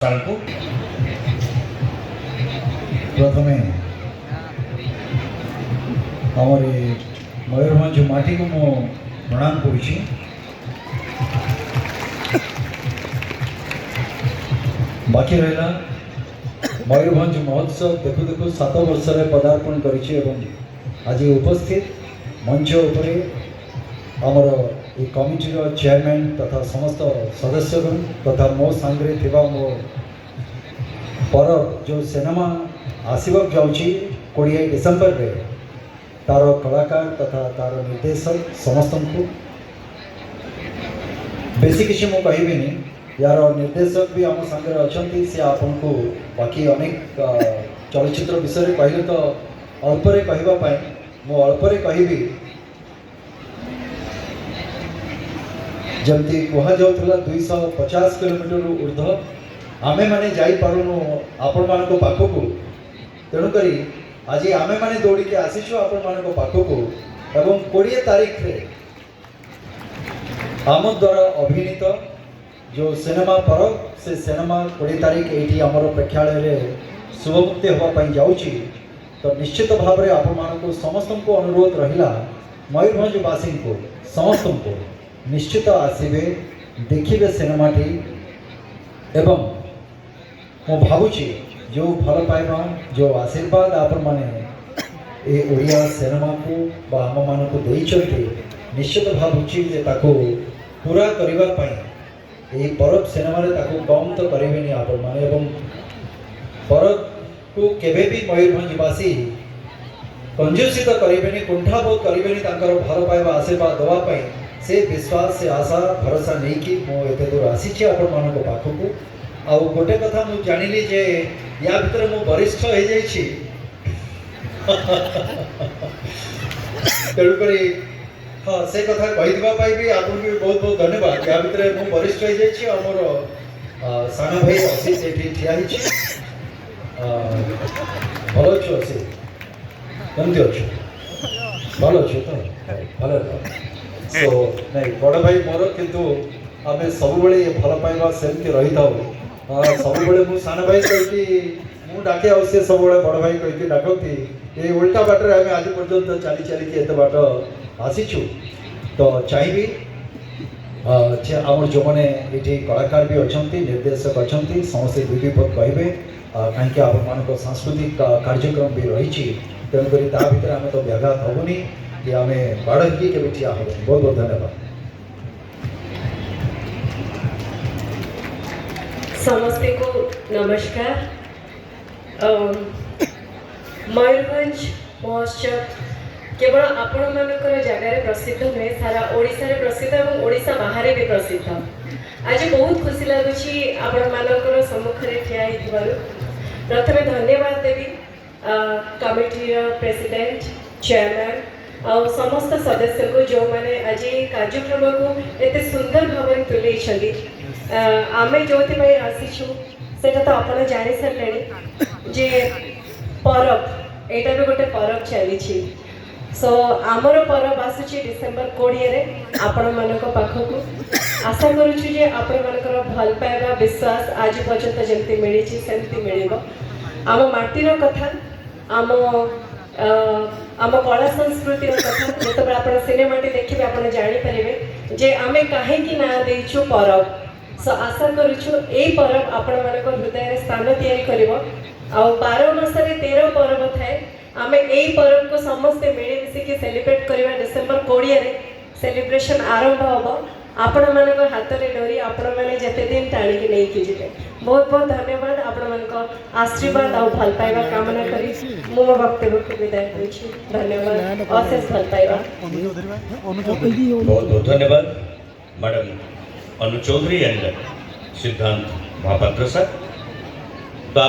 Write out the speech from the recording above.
को प्रथमे आमर मयूरभंज माटी को मो प्रणाम करुछि। बाकी रहा मयूरभंज महोत्सव देखु देखु 7 वर्ष पदार्पण करिछि एवं आज उपस्थित मंच उपरे आमर ये कमिटी चेयरमैन तथा समस्त सदस्यगण तथा मो सांगे थिबा मो परब जो सिनेमा आसवाक जाऊँगी 20 डिसेम्बर रे तार कलाकार तथा तार निर्देशक समस्त को बेसी किसी मु कहबिनी। यार निर्देशक भी आम सांगे अच्छा सी आपन को बाकी अनेक चलचित्र विषय कहले तो अल्परे कहवाई मु अल्परे कहबी। जमती कह जाऊला 250 किलोमीटर ऊर्ध्व आमे माने जाई पारुनु आपण मानको पाखकु। तेणुक आज आमे माने दौड़ी आसीचु आपण मानको पाखकु एवं 20 तारीख रे आम द्वारा अभिनीत जो सिनेमा परब से सिनेमा 20 तारीख ये आमर प्रेक्षालय रे शुभमुक्ति होगापाई जाऊँगी। तो निश्चित भाव में आपण मानको समस्त को अनुरोध रहिला मयूरभंजवासी को समस्त को निश्चित आसबे देखिए सिनेमाटी एवं मो भावुची जो भल पाइबा जो आशीर्वाद आपण माने ए ओडिया सिनेमा को बा आम मान को देइचंती निश्चित भावुची जे ताको पूरा करिवा पई ए परब सिनेमा रे ताको कम तो करेबेनी आपण माने एवं परब को केबे भी मयूरभंजवासी कंजूसी तो करेबेनी कुंठाबोध करेबेनी तांकर भल पाइबा आशीर्वाद दवा पई से विश्वास से आशा भरोसा नहीं कि मुझे दूर आसी आपण मान पाखक आउ गोटे कथा मुझे जानिली जे या भितर मु वरिष्ठ हो जाइछि तेणुक हाँ से कथा कहीदेवाई भी आपको भी बहुत बहुत धन्यवाद। या भितर मु वरिष्ठ हो जाइछि आमर साना भाई असीस ये ठिया भल अच्छु असीस कमती अच्छु भल अच्छु तो भल सो नहीं बड़ भाई मोर किंतु आम सब भल पाइबा सेमती रही था सब मु सान भाई कही मु डाके सी सब बड़ भाई कही डाकती ये उल्टा बाटर आम आज पर्यंत चली चलिकी एत बाट आसीचु। तो चाहिए आम जो मैंने ये कलाकार भी अच्छा निर्देशक अच्छा समस्ते विधिपत कहे कहीं आप सांस्कृतिक कार्यक्रम भी रही तेणुक भितर आम तो व्याघात हेनी कि आम बाड़ की के ठिया हो। बहुत बहुत धन्यवाद। समस्ते को नमस्कार। मयूरभंज महोत्सव केवल आपण मानकर जगार प्रसिद्ध नुहे सारा ओडिशा रे प्रसिद्ध और ओडिशा बाहर भी प्रसिद्ध। आज बहुत खुशी लगुच आपण मानकर सम्मुख में ठिया होइथिबारु प्रथमे धन्यवाद देवी कमिटी प्रेसिडेंट चेयरमैन और समस्त सदस्य को जो मैंने आज कार्यक्रम को एते सुंदर भाव में तुले आम जो आसीचु से तो आप जानी सारे जे परब यहाँ भी गोटे परब चली सो आमर परब आसूची डिसेम्बर 20 आपण मान पाखक आशा करुचु जे आपण मानकर भल पाइबा विश्वास आज पर्यंत जमती मिली सेमती मिल आम माटीर कथा आम आम कला संस्कृति कथा जो आप सिनेमा देखिए आप जापर जे आम कहीं ना देचु परब सो आशा करुचु यही परब आपण मान हृदय स्थान या 12 मासरे 13 परब थाए आम यही परब को समस्ते मिलमिशिकी सेलिब्रेट करवा डिसेम्बर 20 सेलिब्रेशन आरंभ हम आपण मान हाथ में डोरी आपण मैंने जिते दिन टाणिकी नहीं जीवे। बहुत बहुत धन्यवाद आपण मान आशीर्वाद और भल पाइबा कामना करी मो वक्तव्य को विदाय करुछि। धन्यवाद अशेष भल पाइबा। बहुत बहुत धन्यवाद मैडम अनु चौधरी एंड सिद्धांत महापात्र सर।